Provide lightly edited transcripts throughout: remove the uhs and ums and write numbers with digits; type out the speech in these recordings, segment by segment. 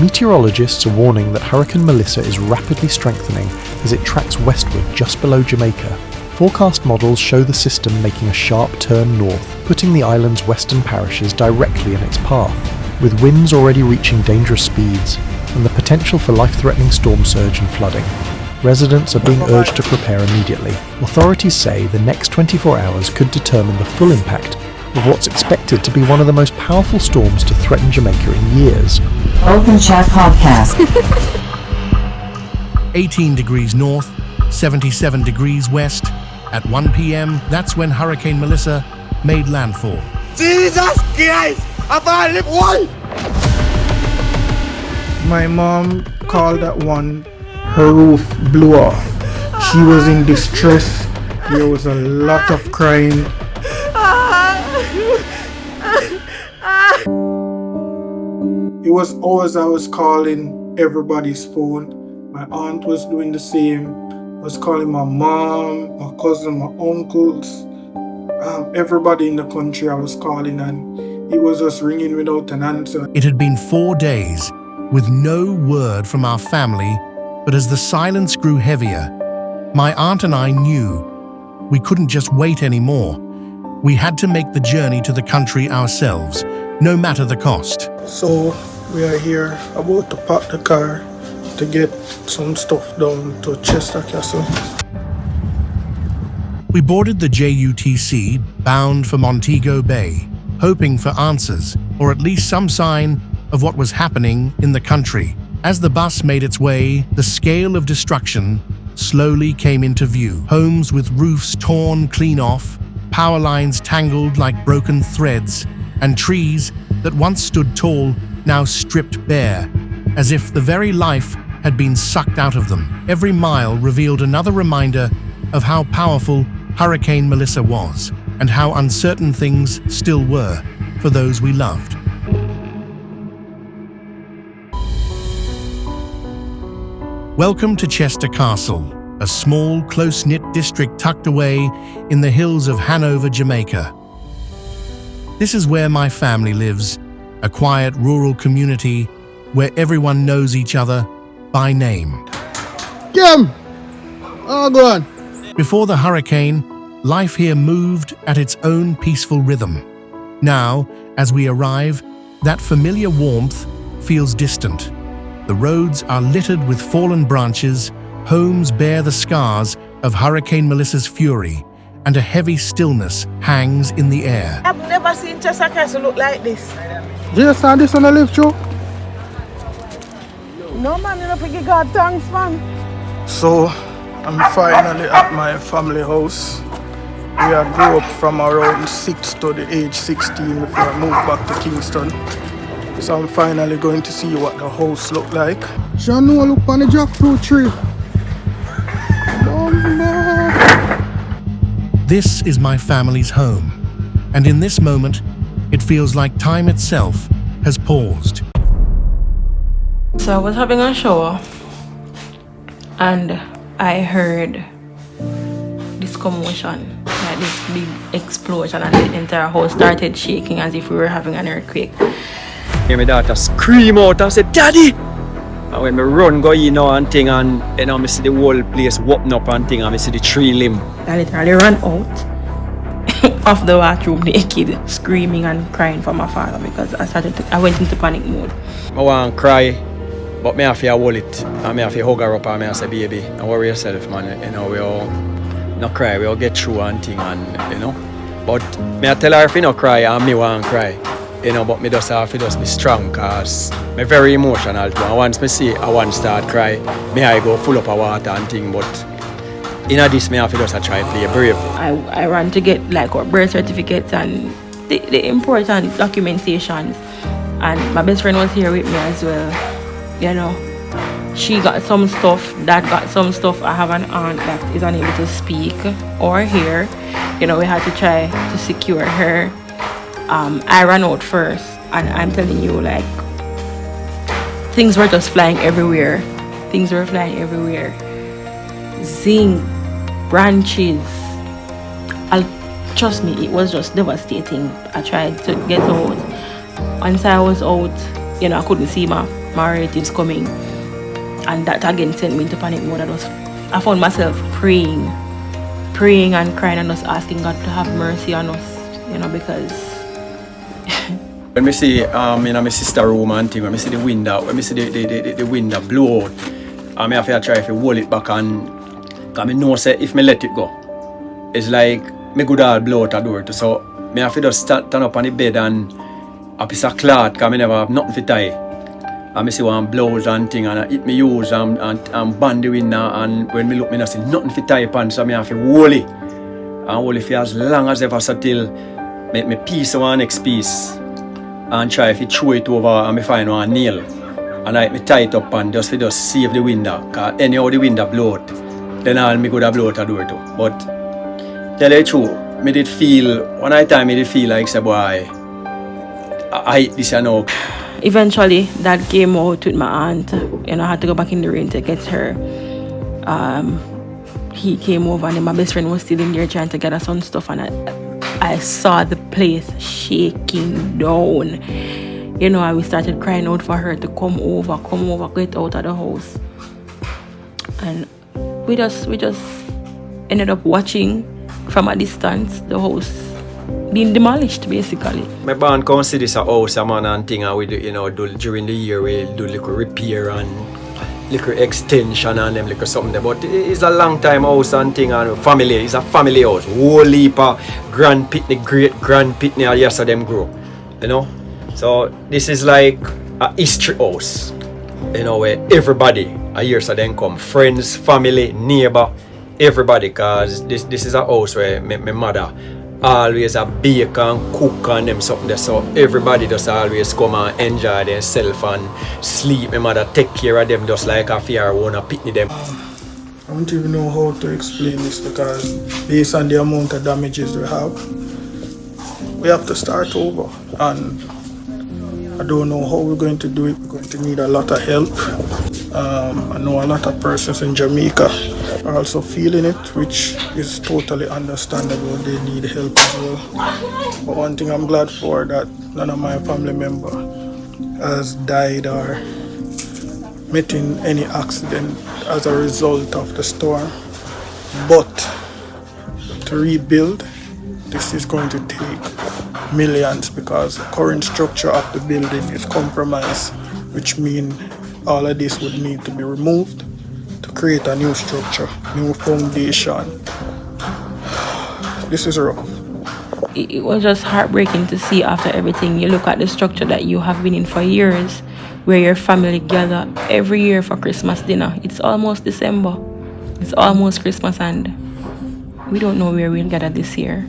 Meteorologists are warning that Hurricane Melissa is rapidly strengthening as it tracks westward just below Jamaica. Forecast models show the system making a sharp turn north, putting the island's western parishes directly in its path, with winds already reaching dangerous speeds and the potential for life-threatening storm surge and flooding. Residents are being urged to prepare immediately. Authorities say the next 24 hours could determine the full impact of what's expected to be one of the most powerful storms to threaten Jamaica in years. Open Chxt Podcast. 18 degrees north, 77 degrees west. At 1 p.m., that's when Hurricane Melissa made landfall. Jesus Christ! I finally won! My mom called at 1. Her roof blew off. She was in distress. There was a lot of crying. It was always I was calling everybody's phone. My aunt was doing the same. I was calling my mom, my cousin, my uncles. Everybody in the country I was calling, and it was just ringing without an answer. It had been 4 days with no word from our family, but as the silence grew heavier, my aunt and I knew we couldn't just wait anymore. We had to make the journey to the country ourselves, no matter the cost. So we are here about to park the car to get some stuff down to Chester Castle. We boarded the JUTC bound for Montego Bay, hoping for answers, or at least some sign of what was happening in the country. As the bus made its way, the scale of destruction slowly came into view. Homes with roofs torn clean off, power lines tangled like broken threads, and trees that once stood tall now stripped bare, as if the very life had been sucked out of them. Every mile revealed another reminder of how powerful Hurricane Melissa was, and how uncertain things still were for those we loved. Welcome to Chester Castle, a small, close-knit district tucked away in the hills of Hanover, Jamaica. This is where my family lives, a quiet rural community where everyone knows each other by name. Kim! Oh, go on. Before the hurricane, life here moved at its own peaceful rhythm. Now, as we arrive, that familiar warmth feels distant. The roads are littered with fallen branches, homes bear the scars of Hurricane Melissa's fury, and a heavy stillness hangs in the air. I've never seen Chester Castle look like this. Do you saw this on the lift through? No man, you don't forget God thanks, man. So, I'm finally at my family house. We had grew up from around 6 to the age 16 before I moved back to Kingston. So I'm finally going to see what the house look like. Shanu, look on the jackfruit tree. This is my family's home, and in this moment, it feels like time itself has paused. So I was having a shower, and I heard this commotion, like this big explosion, and the entire house started shaking as if we were having an earthquake. My daughter scream out and say, "Daddy!" And when me run go in now and thing, and you know, me see the whole place open up and thing, and me see the tree limb. I literally ran out of the bathroom naked, screaming and crying for my father because I went into panic mode. I want to cry, but me have to hold it, and me have to hug her up, and me have to say, "Baby, don't worry yourself, man. You know, we all not cry, we all get through and thing, and you know." But me I tell her if you not cry, and me want to cry. You know, but me just have to just be strong, cause me very emotional too. And once me see I want to start cry, me I go full up of water and thing. But in this, me have to just try to play brave. I ran to get like our birth certificates and the important documentations, and my best friend was here with me as well. You know, she got some stuff, Dad got some stuff. I have an aunt that is unable to speak or hear. You know, we had to try to secure her. I ran out first, and I'm telling you, like, things were just flying everywhere. Things were flying everywhere. Zinc, branches. Trust me, it was just devastating. I tried to get out. Once I was out, you know, I couldn't see my my relatives coming. And that again sent me into panic mode. I found myself praying and crying and just asking God to have mercy on us, because when we see in my sister room and thing, when we see the window, when we see the window blow out, I have to try to hold it back, and because I know say if I let it go, it's like me could all blow out a door too. So I have to just stand up on the bed and a piece of cloth, because I never have nothing to tie. And I see one blouse and thing, and I hit me use and band the window, and when me look, I see nothing to tie upon, so I have to hold it. And hold it for as long as ever, so till me piece one next piece. And try to throw it over and I find one nail. And I tie it up and just save the window. Because anyhow the window blow out, then I'll me could have blow out a door too. But tell you the truth, one time me did feel like say boy, I hate this now. Eventually that came out with my aunt. I had to go back in the rain to get her. He came over and then my best friend was still in there trying to get us some stuff, and I saw the place shaking down. And we started crying out for her to come over, get out of the house. And we just ended up watching from a distance the house being demolished, basically. My band consider this a house, and thing, and we do, do during the year we do little repair and little extension and them little something there. But it's a long time house and thing, and family. It's a family house. Whole heap of grand pitney, great grand pitney, and yes of them grow. So this is like a history house. Where everybody a years of them come. Friends, family, neighbor, everybody, cause this is a house where my mother always a bake and cook and them something there, so everybody just always come and enjoy themselves and sleep. My mother take care of them just like a fear wanna pitney them. I don't even know how to explain this, because based on the amount of damages we have to start over, and I don't know how we're going to do it. We're going to need a lot of help. I know a lot of persons in Jamaica are also feeling it, which is totally understandable. They need help as well. But one thing I'm glad for, that none of my family member has died or met in any accident as a result of the storm. But to rebuild, this is going to take millions, because the current structure of the building is compromised, which means all of this would need to be removed to create a new structure, new foundation. This is rough. It was just heartbreaking to see after everything. You look at the structure that you have been in for years, where your family gather every year for Christmas dinner. It's almost December. It's almost Christmas, and we don't know where we'll gather this year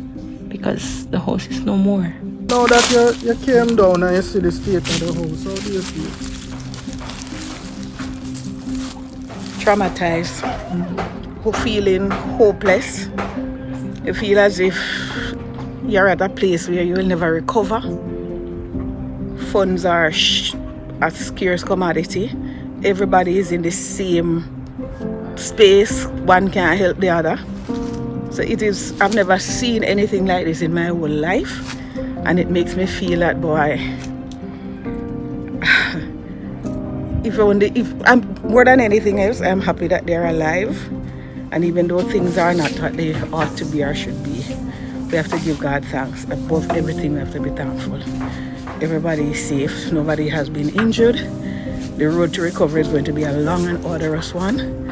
because the house is no more. Now that you came down and you see the state of the house, how do you feel? Traumatized, feeling hopeless. You feel as if you're at a place where you will never recover. Funds are a scarce commodity. Everybody is in the same space. One can't help the other. So I've never seen anything like this in my whole life. And it makes me feel that, boy, if I'm more than anything else, I'm happy that they're alive. And even though things are not what they ought to be or should be, we have to give God thanks. Above everything, we have to be thankful. Everybody is safe. Nobody has been injured. The road to recovery is going to be a long and arduous one,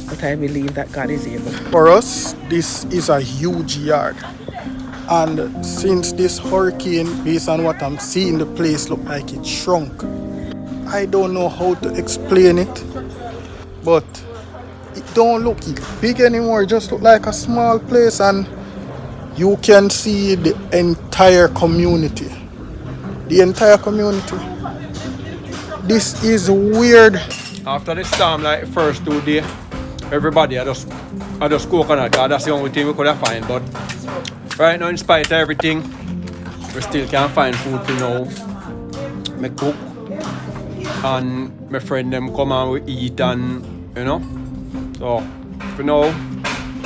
but I believe that God is able. For us, this is a huge yard. And since this hurricane, based on what I'm seeing, the place look like it shrunk. I don't know how to explain it, but it don't look big anymore. It just look like a small place, and you can see the entire community. The entire community. This is weird. After the storm, like first 2 days, everybody I just coconut, because that's the only thing we could have find. But right now, in spite of everything, we still can't find food to know. Me cook, and my friend them come and we eat, and So for now,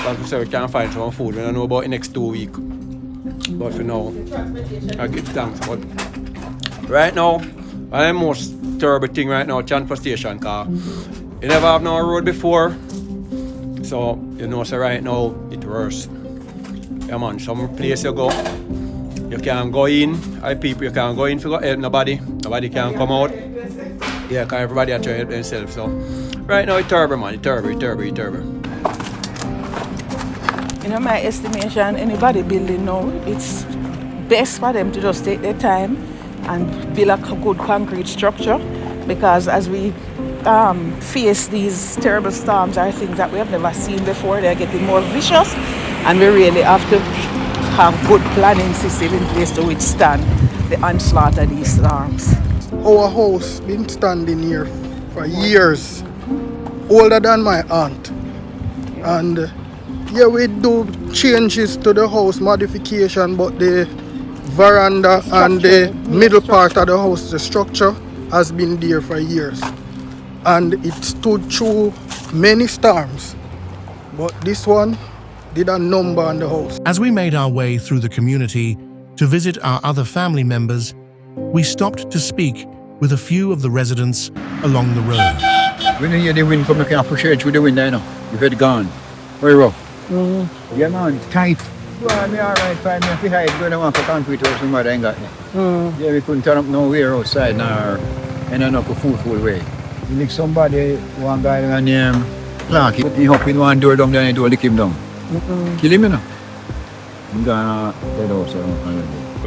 like we say, we can't find some food. We don't know about the next 2 weeks. But for now, I give thanks. But right now, I'm most terrible thing right now, transportation, car. You never have no road before. So, you know, so right now, it worse. Yeah, man, some place you go, you can't go in. People, you can't go in if you go help nobody. Nobody can come out. Yeah, because everybody are trying to help themselves. So, right now, it's terrible, man. It's terrible. In my estimation, anybody building now, it's best for them to just take their time and build a good concrete structure, because as we face these terrible storms or things that we have never seen before, they're getting more vicious, and we really have to have good planning system in place to withstand the onslaught of these storms. Our house been standing here for years, older than my aunt, and yeah, we do changes to the house, modification, but the veranda and the middle part of the house, the structure, has been there for years. And it stood through many storms. But this one did a number on the house. As we made our way through the community to visit our other family members, we stopped to speak with a few of the residents along the road. When you hear the wind come, you can push it through the window, you know. You've had gone. Very rough. Yeah, man, tight. Well, me alright, fine. Me if you hide, go down for concrete or somebody ain't got me. Yeah, we couldn't turn up nowhere outside now, and I'm not a full way. You like somebody, one guy named Clark, he hop in one door down there and do lick him down. Kill him, you know. I'm gonna get out, so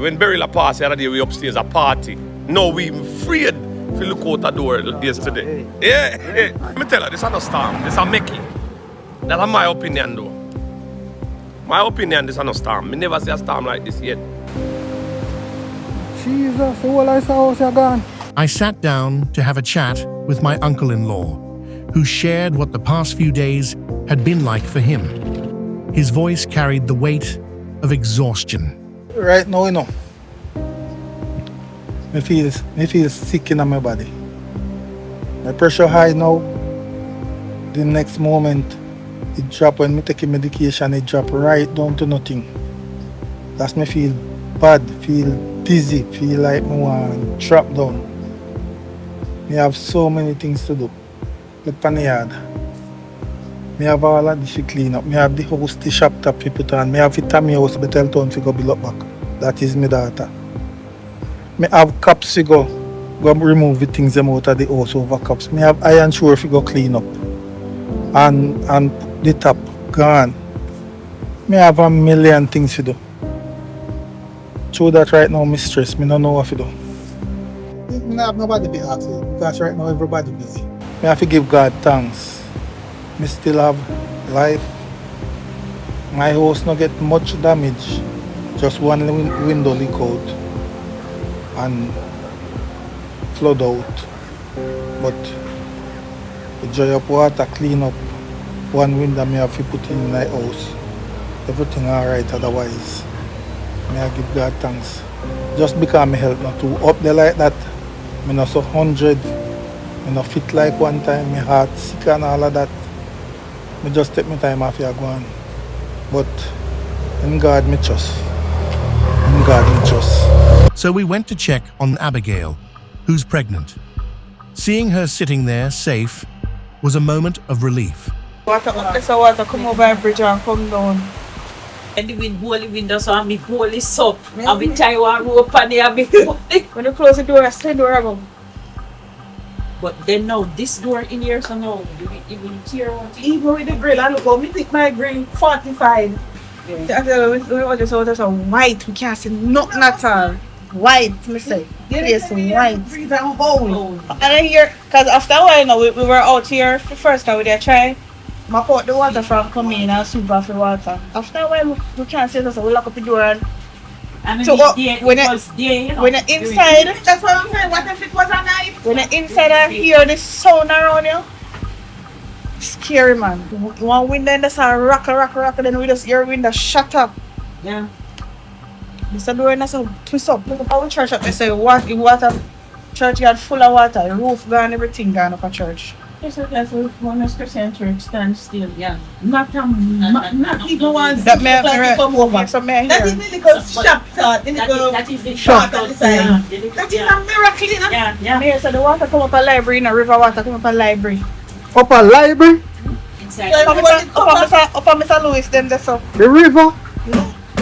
when Berilla passed the other day, we upstairs a party. No, we afraid if you look out the door yesterday. Yeah, let me tell you, this is not a storm, this is a Mickey. That's my opinion though. My opinion, this is not a storm. I never see a storm like this yet. Jesus, all I saw was gone. I sat down to have a chat with my uncle-in-law, who shared what the past few days had been like for him. His voice carried the weight of exhaustion. Right now, you know, I feel sick in my body. My pressure high now. The next moment, it drop when I take medication, it drop right down to nothing. That's me feel bad, feel dizzy, feel like I want to drop down. I have so many things to do. Look on the yard. I have all of this to clean up. I have the house, the shop top to put on. I have it at my house, but tell town to go build up back. That is my daughter. I have cups to go remove the things them out of the house over cups. I have iron chore to go clean up. And the top gone. I have a million things to do. Through that right now, I'm stressed. I don't know what to do. I don't have nobody to ask you, because right now everybody busy. I have to give God thanks. I still have life. My house not get much damage. Just one window leak out and flood out. But the dry up water, clean up one window I have to put in my house. Everything alright otherwise. I give God thanks. Just because my health not too up there like that. I not so 100. I not fit like one time. My heart sick and all of that. I just take my time off here go on. But in God me trust. In God me trust. So we went to check on Abigail, who's pregnant. Seeing her sitting there safe was a moment of relief. Water come over the bridge and come down. And the wind hold the window so I'm hold this up. I'll be tie one rope and they have when you close the door, I stay door above. But then now this door in here, so now do we even care what? Even with the grill, I look how me think my grill 45. Yeah. We all just out so white, we can't see nothing at all. White, me say. Yes, white. And I hear, because after a while now, we were out here the first time we did try. I poured the water from coming in and soup off the water. After a while, we can't see it, so we lock up the door and so when you're inside, that's what I'm saying, what if it was a night? When you're inside and hear the sound around you, scary man. One window and there's a rock, and then we just hear window shut up. Yeah. This door and that's a twist up. Look at our church up, they say the water, church got full of water, the roof gone, everything gone up at church. Yes, that's what 100% church stand still. Yeah. Not even one. That may come over. So may That is the little shop thought. That is the shop on the side. That is a miracle, you know? Yeah. Here, so the water come up a library, no river water come up a library. Up a library? Up on Mr. Lewis, then that's up. The river?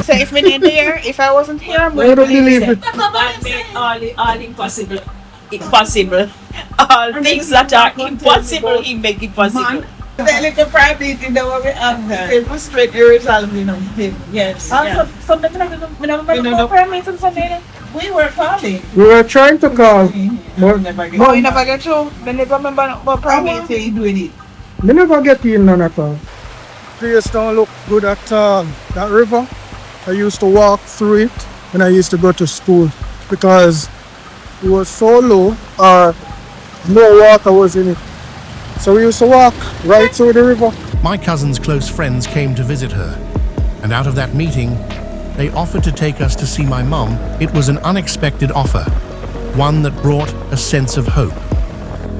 So if me ain't there, if I wasn't here, I'm I going to don't believe believe it. God made all impossible. Impossible. All things that are impossible, He make it possible. The little private meeting that we have, it was straight resolved, you know. Yes. Something like that, we never prayer meeting Sunday. We were calling. We were trying to call. Oh, you never get through? They never remember about prayer meeting doing it. We never get in none at all. Place don't look good at all. That river, I used to walk through it when I used to go to school because it was so low or no water was in it. So we used to walk right through the river. My cousin's close friends came to visit her, and out of that meeting, they offered to take us to see my mum. It was an unexpected offer, one that brought a sense of hope.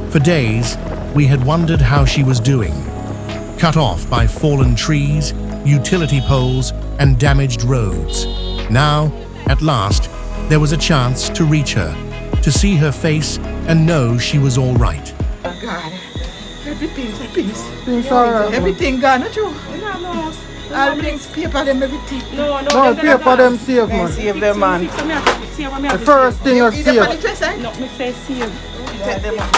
For days, we had wondered how she was doing, cut off by fallen trees, utility poles, and damaged roads. Now, at last, there was a chance to reach her, to see her face and know she was all right. God, everything's Alright. everything gone, not you? All things, paper them, everything. No, paper them save, man. Save them, man. The first thing you Is save. it for the dress, eh? No, me say save. Take them out.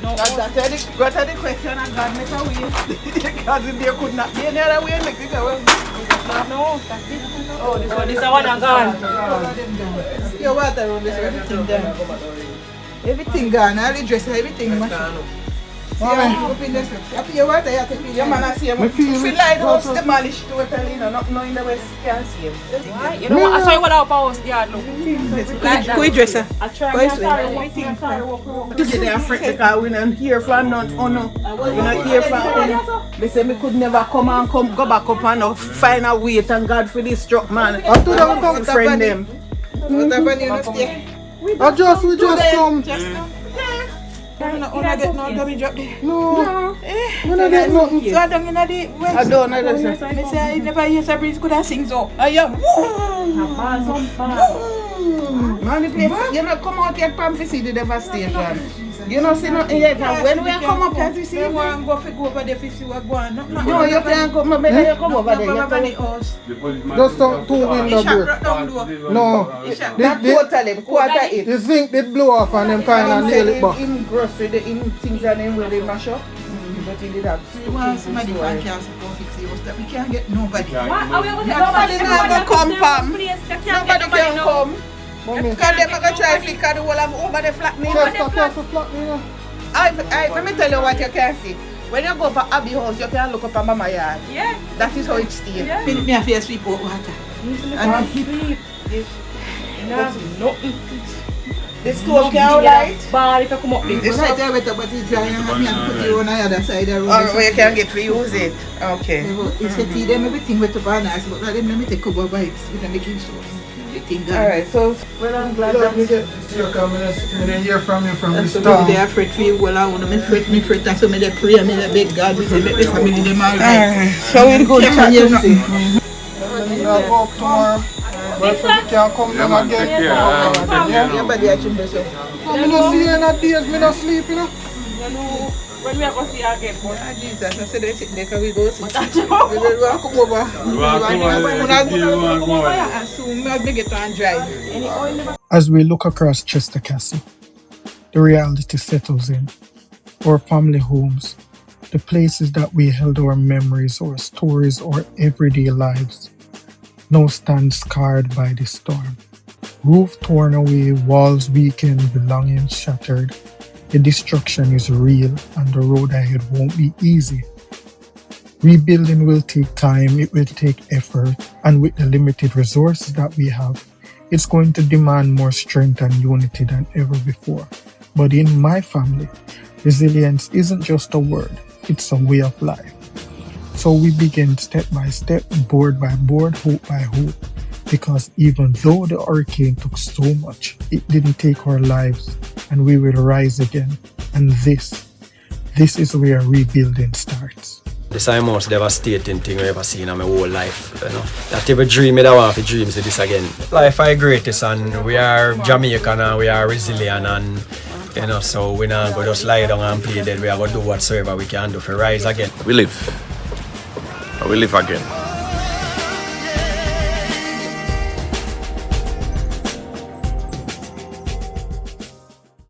Go to the question and God make a way. Because if there could not be any other way, make it a way. No, that's it. Oh, this is one gone. Your water room is everything done. Everything gone, all the dress, everything mashed. After your water, you have to pay your man and see him. If you like house demolished totally, you know, not knowing the West can see him. You know what? I saw you went out of house yard, look. Could you dress her? I try to carry walk. Today I'm afraid because we don't hear from none. Oh no. We don't hear from none. They say me could never come go back up and find a way. Thank God for this truck, man. After them come friend them. We just come. You don't get no dummy drop there. No. We don't get nothing. So I don't know the West. I don't know that. I say I never hear Sabrina could have sing so. Man, you know, come out here and see the devastation. You know, see nothing yet. When we come up here to see, you want to go over there to see what's going on. No, you can't come. You come over there. You come house. Just two windows break. No. Not totally. Quarter it. The zinc did blow off and them kind of nail it back. In grocery, the in things and then where they mash up. But he did have somebody can't fix it. We can't get nobody. Nobody never come. Nobody can come. Because they're going to try to fix the whole of over the flat me. Let me tell you what you can see. When you go to Abbey house, you can look up at Mama yard. Yeah. That is how it stays. Yeah. Me have to sweep out water. And sleep. Nothing. The stove can light. But if you come up there. It's right there with the body dry and put it on the other side of the room. Or you can get to use it. Okay. It's a tea, them everything with the banners, but let me take over bites with the making sauce. Alright, so well, I'm glad that we get I hear from you from the so start. they are afraid for you. Well, I want to fret, and so me they pray, me they beg God, me say make the family them all right. So we'll go to chat to see. I'll go up tomorrow. But if you can't come down again, yeah, but they are children, so. I don't see you in a days, me not sleep, you know. When we are going to see you again, Jesus, I said they sit there because we go sit. We will walk over. And soon we get on drive. As we look across Chester Castle, the reality settles in. Our family homes, the places that we held our memories, our stories, our everyday lives, now stand scarred by the storm. Roof torn away, walls weakened, belongings shattered. The destruction is real and the road ahead won't be easy. Rebuilding will take time, it will take effort, and with the limited resources that we have, it's going to demand more strength and unity than ever before. But in my family, resilience isn't just a word, it's a way of life. So we begin step by step, board by board, hope by hope. Because even though the hurricane took so much, it didn't take our lives, and we will rise again And this is where rebuilding starts. This is the most devastating thing I've ever seen in my whole life. You know? That every dream I want to dream is this again. Life is greatest, and we are Jamaican and we are resilient, and you know, so we're not going to just lie down and play dead. We are going to do whatsoever we can do for rise again. We live. We live again.